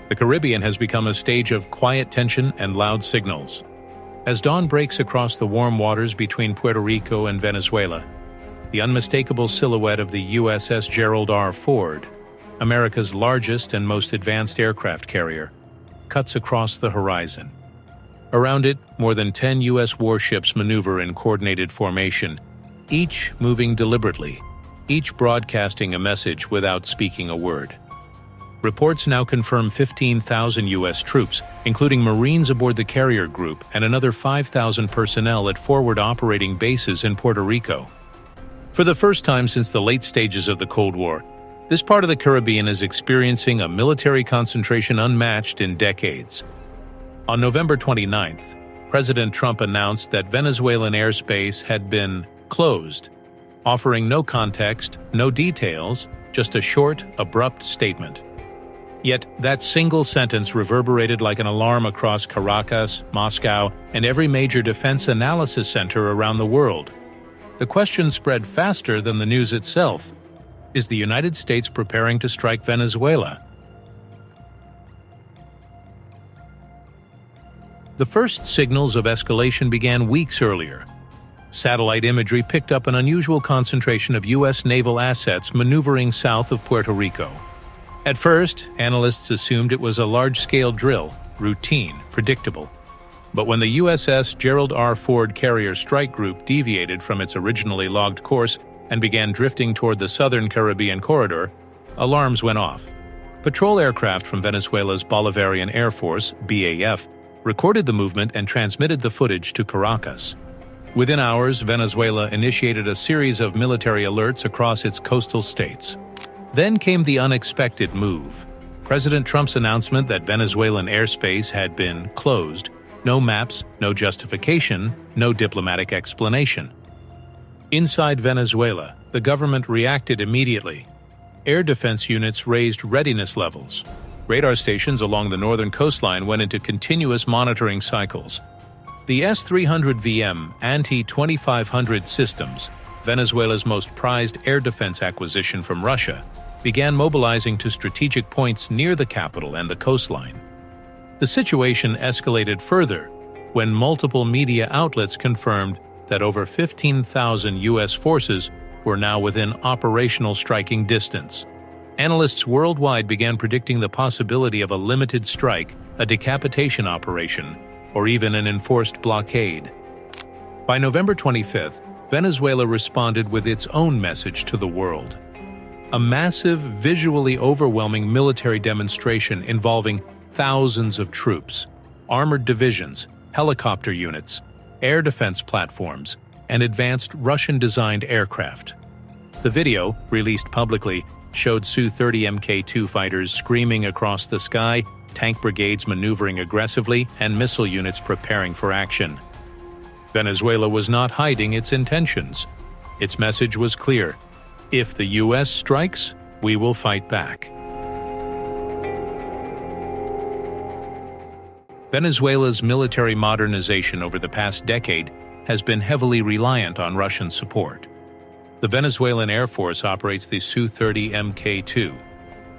The Caribbean has become a stage of quiet tension and loud signals. As dawn breaks across the warm waters between Puerto Rico and Venezuela, the unmistakable silhouette of the USS Gerald R. Ford, America's largest and most advanced aircraft carrier, cuts across the horizon. Around it, more than 10 U.S. warships maneuver in coordinated formation, each moving deliberately, each broadcasting a message without speaking a word. Reports now confirm 15,000 U.S. troops, including Marines aboard the carrier group and another 5,000 personnel at forward operating bases in Puerto Rico. For the first time since the late stages of the Cold War, this part of the Caribbean is experiencing a military concentration unmatched in decades. On November 29th, President Trump announced that Venezuelan airspace had been closed, offering no context, no details, just a short, abrupt statement. Yet that single sentence reverberated like an alarm across Caracas, Moscow, and every major defense analysis center around the world. The question spread faster than the news itself. Is the United States preparing to strike Venezuela? The first signals of escalation began weeks earlier. Satellite imagery picked up an unusual concentration of U.S. naval assets maneuvering south of Puerto Rico. At first, analysts assumed it was a large-scale drill, routine, predictable. But when the USS Gerald R. Ford carrier strike group deviated from its originally logged course and began drifting toward the southern Caribbean corridor, alarms went off. Patrol aircraft from Venezuela's Bolivarian Air Force, BAF, recorded the movement and transmitted the footage to Caracas. Within hours, Venezuela initiated a series of military alerts across its coastal states. Then came the unexpected move. President Trump's announcement that Venezuelan airspace had been closed. No maps, no justification, no diplomatic explanation. Inside Venezuela, the government reacted immediately. Air defense units raised readiness levels. Radar stations along the northern coastline went into continuous monitoring cycles. The S-300VM anti-2500 systems, Venezuela's most prized air defense acquisition from Russia, began mobilizing to strategic points near the capital and the coastline. The situation escalated further when multiple media outlets confirmed that over 15,000 U.S. forces were now within operational striking distance. Analysts worldwide began predicting the possibility of a limited strike, a decapitation operation, or even an enforced blockade. By November 25th, Venezuela responded with its own message to the world. A massive, visually overwhelming military demonstration involving thousands of troops, armored divisions, helicopter units, air defense platforms, and advanced Russian-designed aircraft. The video, released publicly, showed Su-30 Mk-2 fighters screaming across the sky, tank brigades maneuvering aggressively, and missile units preparing for action. Venezuela was not hiding its intentions. Its message was clear: if the U.S. strikes, we will fight back. Venezuela's military modernization over the past decade has been heavily reliant on Russian support. The Venezuelan Air Force operates the Su-30 Mk-2,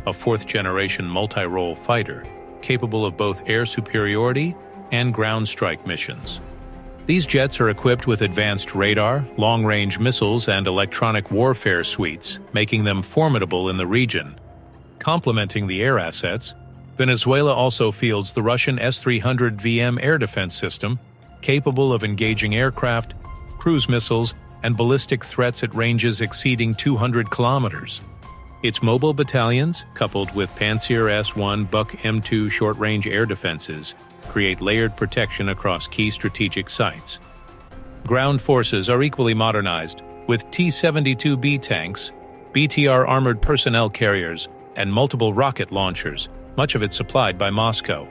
a fourth-generation multi-role fighter capable of both air superiority and ground strike missions. These jets are equipped with advanced radar, long-range missiles, and electronic warfare suites, making them formidable in the region. Complementing the air assets, Venezuela also fields the Russian S-300VM air defense system, capable of engaging aircraft, cruise missiles, and ballistic threats at ranges exceeding 200 kilometers. Its mobile battalions, coupled with Pantsir S-1 Buk M2 short-range air defenses, create layered protection across key strategic sites. Ground forces are equally modernized, with T-72B tanks, BTR armored personnel carriers, and multiple rocket launchers, much of it supplied by Moscow.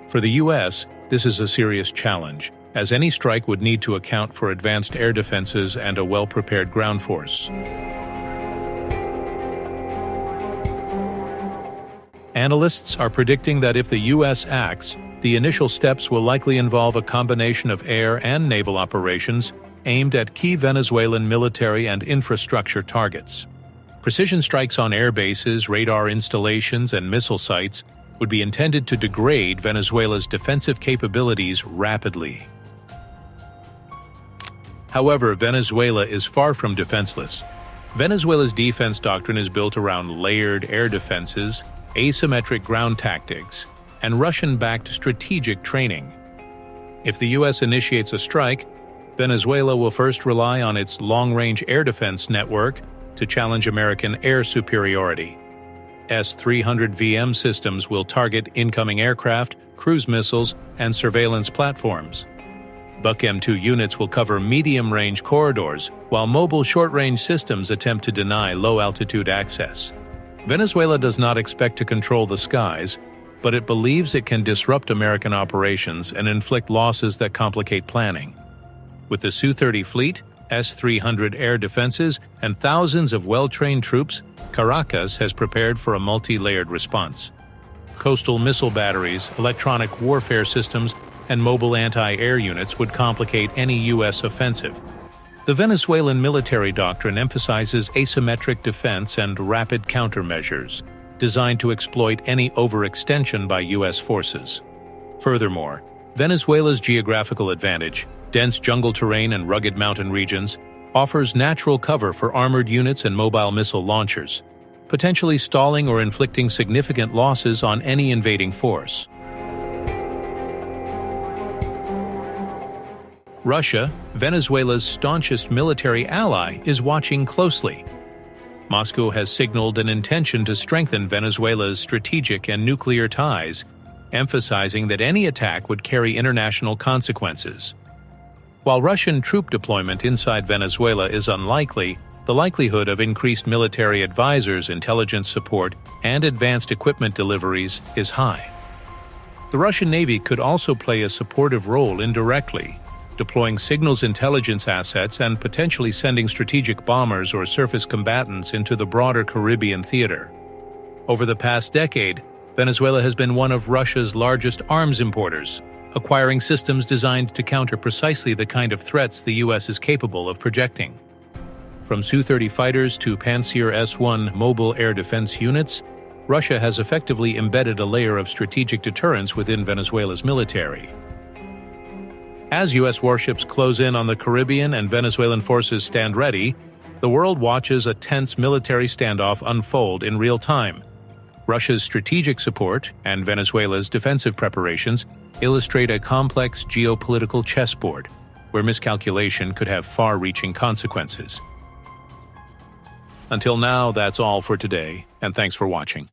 For the U.S., this is a serious challenge, as any strike would need to account for advanced air defenses and a well-prepared ground force. Analysts are predicting that if the U.S. acts, the initial steps will likely involve a combination of air and naval operations aimed at key Venezuelan military and infrastructure targets. Precision strikes on air bases, radar installations, and missile sites would be intended to degrade Venezuela's defensive capabilities rapidly. However, Venezuela is far from defenseless. Venezuela's defense doctrine is built around layered air defenses, asymmetric ground tactics, and Russian-backed strategic training. If the U.S. initiates a strike, Venezuela will first rely on its long-range air defense network to challenge American air superiority. S-300 VM systems will target incoming aircraft, cruise missiles, and surveillance platforms. Buck M2 units will cover medium-range corridors, while mobile short-range systems attempt to deny low-altitude access. Venezuela does not expect to control the skies, but it believes it can disrupt American operations and inflict losses that complicate planning. With the Su-30 fleet, S-300 air defenses, and thousands of well-trained troops, Caracas has prepared for a multi-layered response. Coastal missile batteries, electronic warfare systems, and mobile anti-air units would complicate any U.S. offensive. The Venezuelan military doctrine emphasizes asymmetric defense and rapid countermeasures, designed to exploit any overextension by U.S. forces. Furthermore, Venezuela's geographical advantage, dense jungle terrain and rugged mountain regions, offers natural cover for armored units and mobile missile launchers, potentially stalling or inflicting significant losses on any invading force. Russia, Venezuela's staunchest military ally, is watching closely. Moscow has signaled an intention to strengthen Venezuela's strategic and nuclear ties, emphasizing that any attack would carry international consequences. While Russian troop deployment inside Venezuela is unlikely, the likelihood of increased military advisors, intelligence support, and advanced equipment deliveries is high. The Russian Navy could also play a supportive role indirectly, deploying signals intelligence assets and potentially sending strategic bombers or surface combatants into the broader Caribbean theater. Over the past decade, Venezuela has been one of Russia's largest arms importers, acquiring systems designed to counter precisely the kind of threats the U.S. is capable of projecting. From Su-30 fighters to Pantsir S-1 mobile air defense units, Russia has effectively embedded a layer of strategic deterrence within Venezuela's military. As U.S. warships close in on the Caribbean and Venezuelan forces stand ready, the world watches a tense military standoff unfold in real time. Russia's strategic support and Venezuela's defensive preparations illustrate a complex geopolitical chessboard, where miscalculation could have far-reaching consequences. Until now, that's all for today, and thanks for watching.